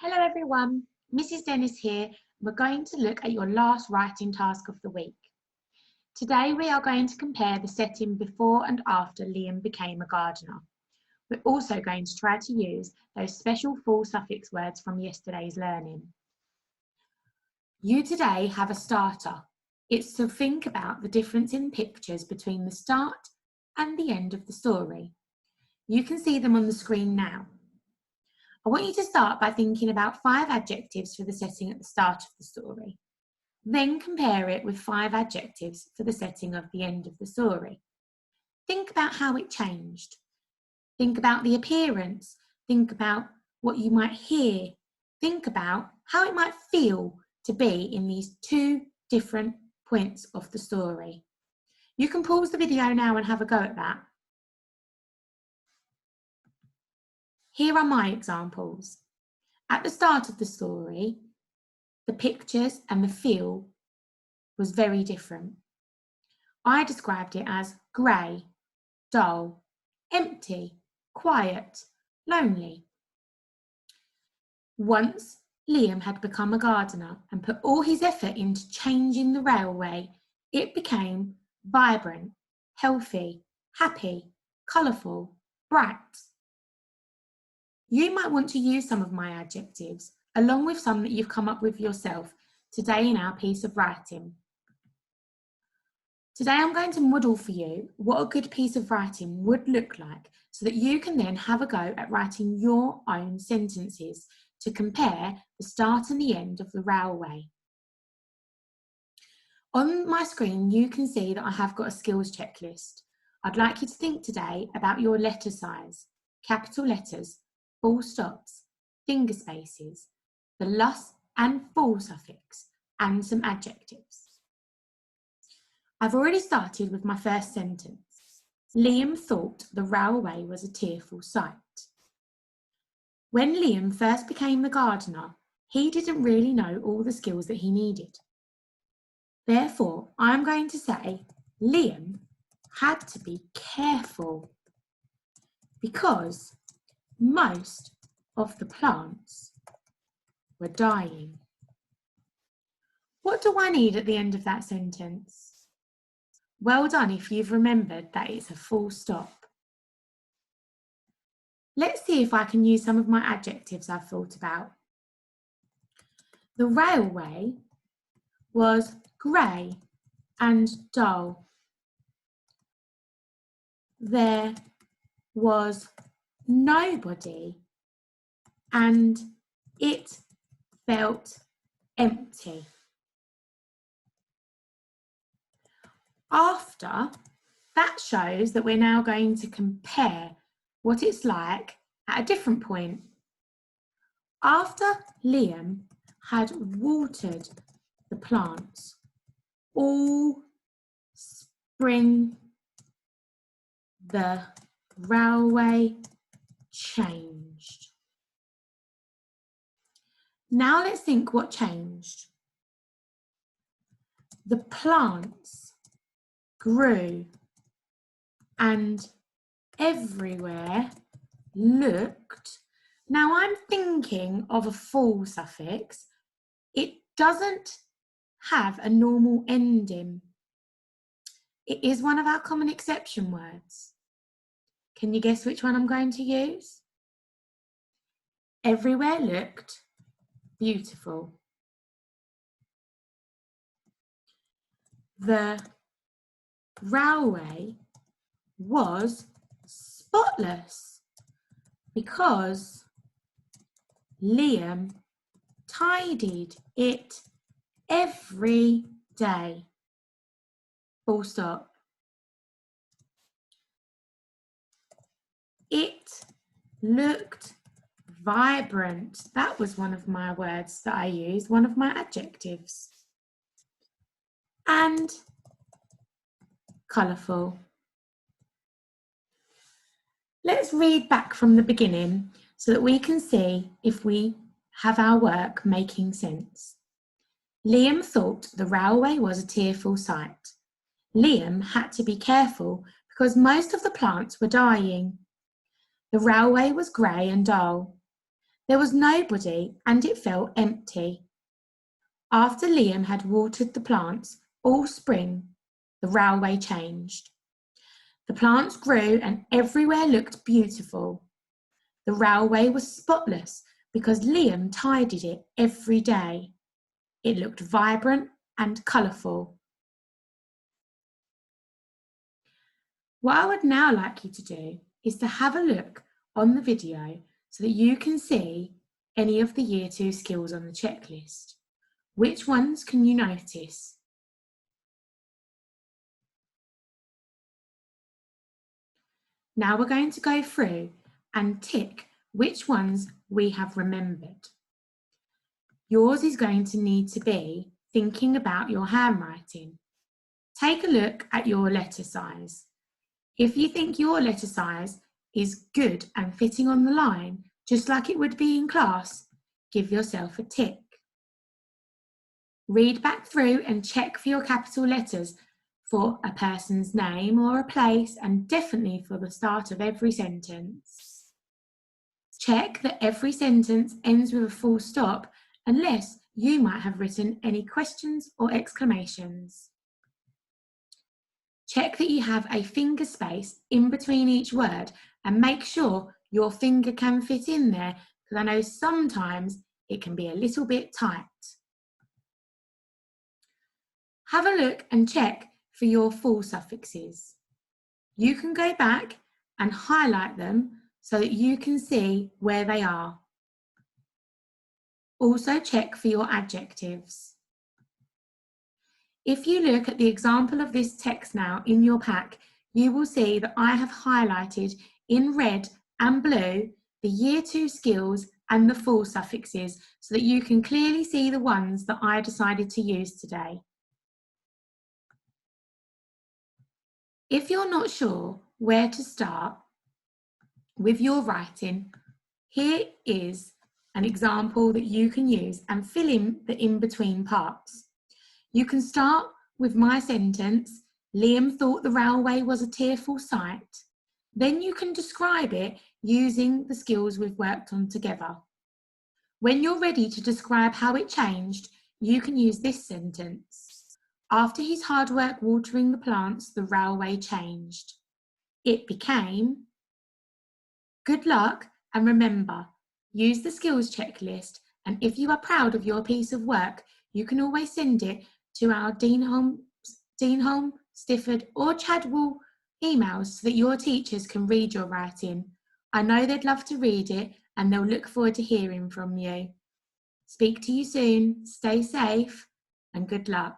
Hello everyone, Mrs. Dennis here. We're going to look at your last writing task of the week. Today we are going to compare the setting before and after Liam became a gardener. We're also going to try to use those special full suffix words from yesterday's learning. You today have a starter. It's to think about the difference in pictures between the start and the end of the story. You can see them on the screen now. I want you to start by thinking about 5 adjectives for the setting at the start of the story. Then compare it with 5 adjectives for the setting of the end of the story. Think about how it changed. Think about the appearance. Think about what you might hear. Think about how it might feel to be in these 2 different points of the story. You can pause the video now and have a go at that. Here are my examples. At the start of the story, the pictures and the feel was very different. I described it as grey, dull, empty, quiet, lonely. Once Liam had become a gardener and put all his effort into changing the railway, it became vibrant, healthy, happy, colourful, bright. You might want to use some of my adjectives, along with some that you've come up with yourself, today in our piece of writing. Today I'm going to model for you what a good piece of writing would look like, so that you can then have a go at writing your own sentences to compare the start and the end of the railway. On my screen you can see that I have got a skills checklist. I'd like you to think today about your letter size, capital letters, full stops, finger spaces, the lus and full suffix, and some adjectives. I've already started with my first sentence. Liam thought the railway was a tearful sight. When Liam first became the gardener, he didn't really know all the skills that he needed. Therefore, I'm going to say Liam had to be careful because most of the plants were dying. What do I need at the end of that sentence? Well done if you've remembered that it's a full stop. Let's see if I can use some of my adjectives I've thought about. The railway was grey and dull. There was nobody and it felt empty. After, that shows that we're now going to compare what it's like at a different point. After Liam had watered the plants all spring, the railway changed. Now let's think what changed. The plants grew and everywhere looked. Now I'm thinking of a full suffix. It doesn't have a normal ending. It is one of our common exception words. Can you guess which one I'm going to use? Everywhere looked beautiful. The railway was spotless because Liam tidied it every day. Full stop. It looked vibrant. That was one of my words that I used, one of my adjectives. And colourful. Let's read back from the beginning so that we can see if we have our work making sense. Liam thought the railway was a tearful sight. Liam had to be careful because most of the plants were dying. The railway was grey and dull. There was nobody and it felt empty. After Liam had watered the plants all spring, the railway changed. The plants grew and everywhere looked beautiful. The railway was spotless because Liam tidied it every day. It looked vibrant and colourful. What I would now like you to do is to have a look on the video so that you can see any of the Year 2 skills on the checklist. Which ones can you notice? Now we're going to go through and tick which ones we have remembered. Yours is going to need to be thinking about your handwriting. Take a look at your letter size. If you think your letter size is good and fitting on the line, just like it would be in class, give yourself a tick. Read back through and check for your capital letters for a person's name or a place, and definitely for the start of every sentence. Check that every sentence ends with a full stop, unless you might have written any questions or exclamations. Check that you have a finger space in between each word and make sure your finger can fit in there, because I know sometimes it can be a little bit tight. Have a look and check for your full suffixes. You can go back and highlight them so that you can see where they are. Also check for your adjectives. If you look at the example of this text now in your pack, you will see that I have highlighted in red and blue the Year 2 skills and the full suffixes so that you can clearly see the ones that I decided to use today. If you're not sure where to start with your writing, here is an example that you can use and fill in the in-between parts. You can start with my sentence, Liam thought the railway was a tearful sight. Then you can describe it using the skills we've worked on together. When you're ready to describe how it changed, you can use this sentence. After his hard work watering the plants, the railway changed. It became. Good luck, and remember, use the skills checklist, and if you are proud of your piece of work, you can always send it to our Deanholm, Stifford or Chadwell emails so that your teachers can read your writing. I know they'd love to read it and they'll look forward to hearing from you. Speak to you soon, stay safe, and good luck.